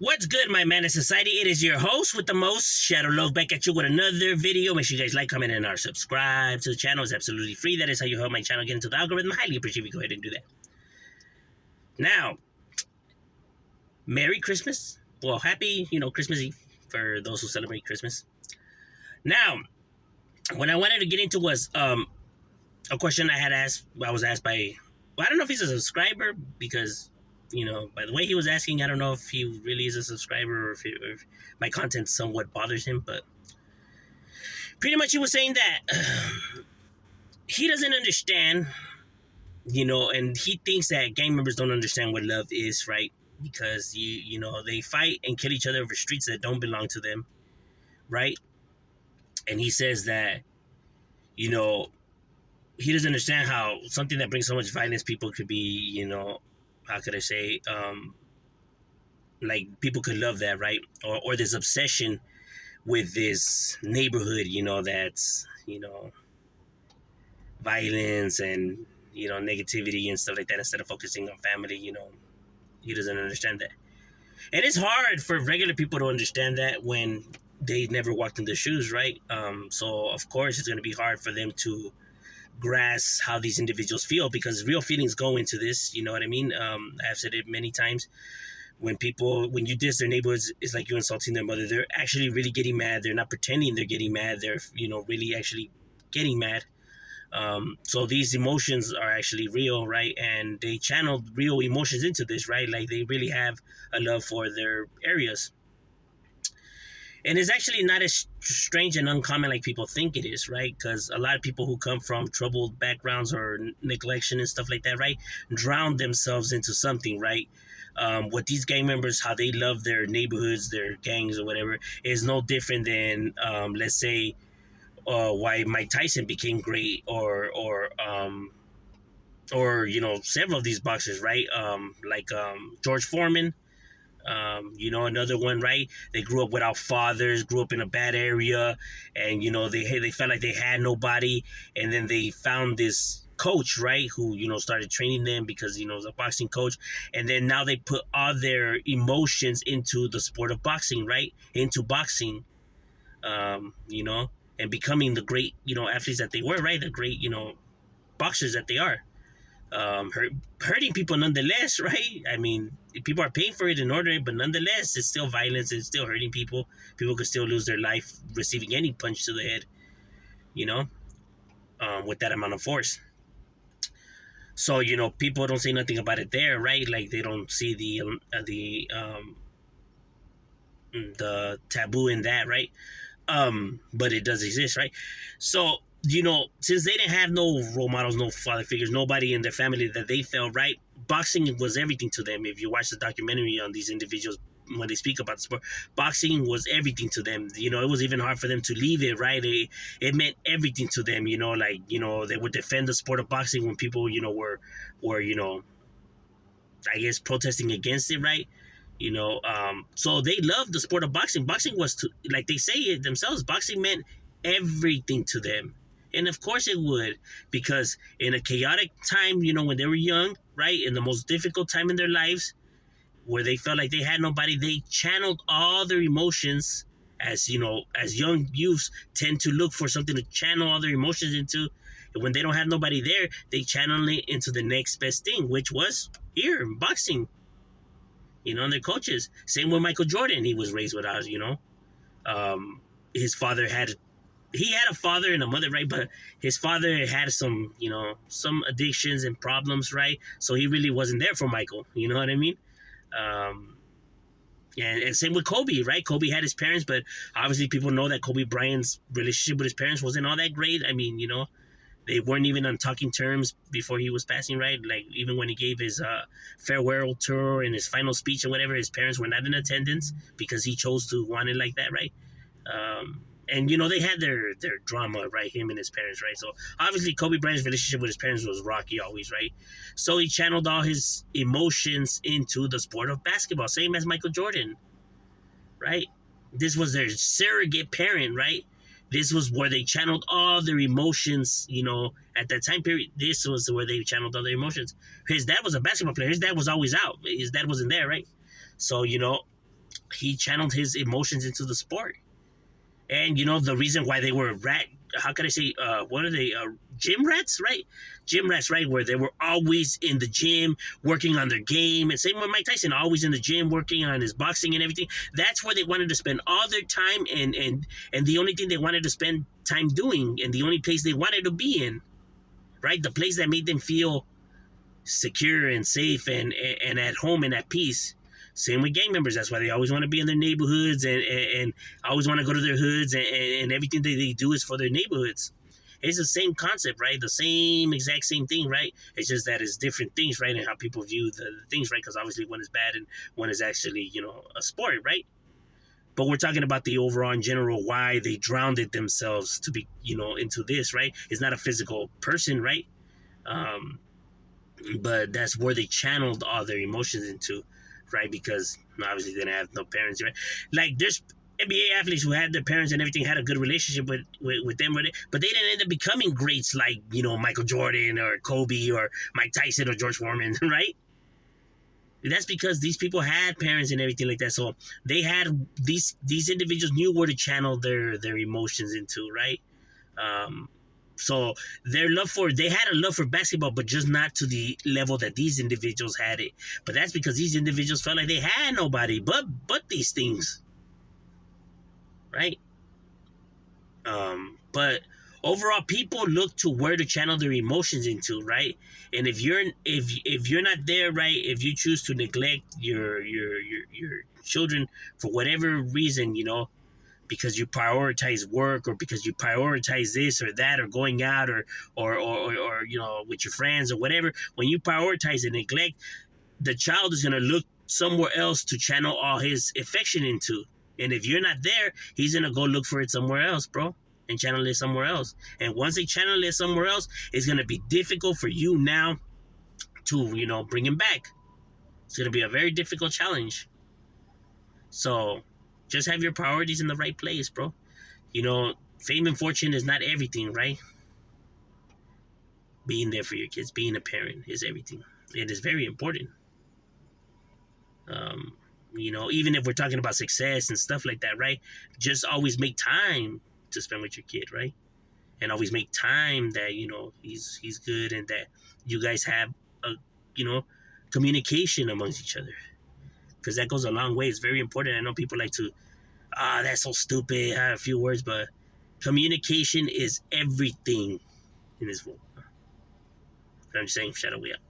What's good, my man of society? It is your host with the most, Shadow Love, back at you with another video. Make sure you guys like, comment, and subscribe to the channel. It's absolutely free. That is how you help my channel get into the algorithm. I highly appreciate if you go ahead and do that. Now, Merry Christmas. Well, happy, Christmas Eve for those who celebrate Christmas. Now, what I wanted to get into was a question I was asked by, well, I don't know if he's a subscriber because, by the way he was asking, I don't know if he really is a subscriber or if my content somewhat bothers him, but pretty much he was saying that he doesn't understand, and he thinks that gang members don't understand what love is, right? Because, they fight and kill each other over streets that don't belong to them, right? And he says that, he doesn't understand how something that brings so much violence, people could be, how could I say, like people could love that, right? Or this obsession with this neighborhood, that's, violence and, negativity and stuff like that instead of focusing on family, he doesn't understand that. And it's hard for regular people to understand that when they never walked in their shoes, right? So, of course, it's going to be hard for them to grasp how these individuals feel because real feelings go into this, you know what I mean? I've said it many times. When you diss their neighborhoods, it's like you're insulting their mother. They're actually really getting mad. They're not pretending they're getting mad. They're, really actually getting mad. So these emotions are actually real, right? And they channel real emotions into this, right? Like they really have a love for their areas. And it's actually not as strange and uncommon like people think it is, right? Because a lot of people who come from troubled backgrounds or neglection and stuff like that, right, drown themselves into something, right? What these gang members, how they love their neighborhoods, their gangs or whatever, is no different than, let's say, why Mike Tyson became great, or several of these boxers, right? Like George Foreman. Another one, right? They grew up without fathers, grew up in a bad area, and they felt like they had nobody, and then they found this coach, right, who started training them because was a boxing coach, and then now they put all their emotions into the sport of boxing, right? Into boxing, and becoming the great athletes that they were, right? The great boxers that they are. Hurting people nonetheless, right? I mean, people are paying for it in order, but nonetheless, it's still violence. It's still hurting people. People could still lose their life receiving any punch to the head, with that amount of force. So, people don't say nothing about it there, right? Like they don't see the taboo in that, right? But it does exist, right? So, since they didn't have no role models, no father figures, nobody in their family that they felt, right, boxing was everything to them. If you watch the documentary on these individuals, when they speak about the sport, boxing was everything to them. It was even hard for them to leave it, right? It meant everything to them, they would defend the sport of boxing when people, were I guess protesting against it, right? So they loved the sport of boxing. Boxing was, like they say it themselves, boxing meant everything to them. And of course it would, because in a chaotic time, when they were young, right, in the most difficult time in their lives, where they felt like they had nobody, they channeled all their emotions, as young youths tend to look for something to channel all their emotions into. And when they don't have nobody there, they channel it into the next best thing, which was here, boxing. And their coaches. Same with Michael Jordan. He was raised without, his father had a father and a mother, right? But his father had some addictions and problems, right? So he really wasn't there for Michael. You know what I mean? And same with Kobe, right? Kobe had his parents, but obviously people know that Kobe Bryant's relationship with his parents wasn't all that great. I mean, they weren't even on talking terms before he was passing, right? Like, even when he gave his farewell tour and his final speech and whatever, his parents were not in attendance because he chose to want it like that, right? And, they had their drama, right? Him and his parents, right? So, obviously, Kobe Bryant's relationship with his parents was rocky always, right? So, he channeled all his emotions into the sport of basketball, same as Michael Jordan, right? This was their surrogate parent, right? This was where they channeled all their emotions, at that time period. This was where they channeled all their emotions. His dad was a basketball player. His dad was always out. His dad wasn't there, right? So, he channeled his emotions into the sport. And you know the reason why they were how can I say, what are they, gym rats, right? Gym rats, right? Where they were always in the gym working on their game. And same with Mike Tyson, always in the gym working on his boxing and everything. That's where they wanted to spend all their time, and the only thing they wanted to spend time doing, and the only place they wanted to be in, right? The place that made them feel secure and safe and at home and at peace. Same with gang members. That's why they always want to be in their neighborhoods and always want to go to their hoods, and everything that they do is for their neighborhoods. It's the same concept, right? The same exact same thing, right? It's just that it's different things, right? And how people view the things, right? Because obviously one is bad and one is actually, a sport, right? But we're talking about the overall in general, why they drowned it themselves to be, into this, right? It's not a physical person, right? Um, but that's where they channeled all their emotions into, right? Because obviously they didn't have no parents, right? Like there's NBA athletes who had their parents and everything, had a good relationship with them, but they didn't end up becoming greats like, Michael Jordan or Kobe or Mike Tyson or George Foreman, right? That's because these people had parents and everything like that. So they had these individuals knew where to channel their emotions into, right? Um, so they had a love for basketball, but just not to the level that these individuals had it. But that's because these individuals felt like they had nobody but these things, right? But overall, people look to where to channel their emotions into, right? And if you're not there, right, if you choose to neglect your children for whatever reason, because you prioritize work, or because you prioritize this or that, or going out, or with your friends or whatever, when you prioritize and neglect, the child is going to look somewhere else to channel all his affection into. And if you're not there, he's going to go look for it somewhere else, bro, and channel it somewhere else. And once they channel it somewhere else, it's going to be difficult for you now to bring him back. It's going to be a very difficult challenge. So just have your priorities in the right place, bro. Fame and fortune is not everything, right? Being there for your kids, being a parent is everything. It is very important. Um, even if we're talking about success and stuff like that, right? Just always make time to spend with your kid, right? And always make time that, he's good, and that you guys have a, communication amongst each other. Because that goes a long way. It's very important. I know people like to, that's so stupid, I have a few words, but communication is everything in this world. I'm saying, Shadow, we up.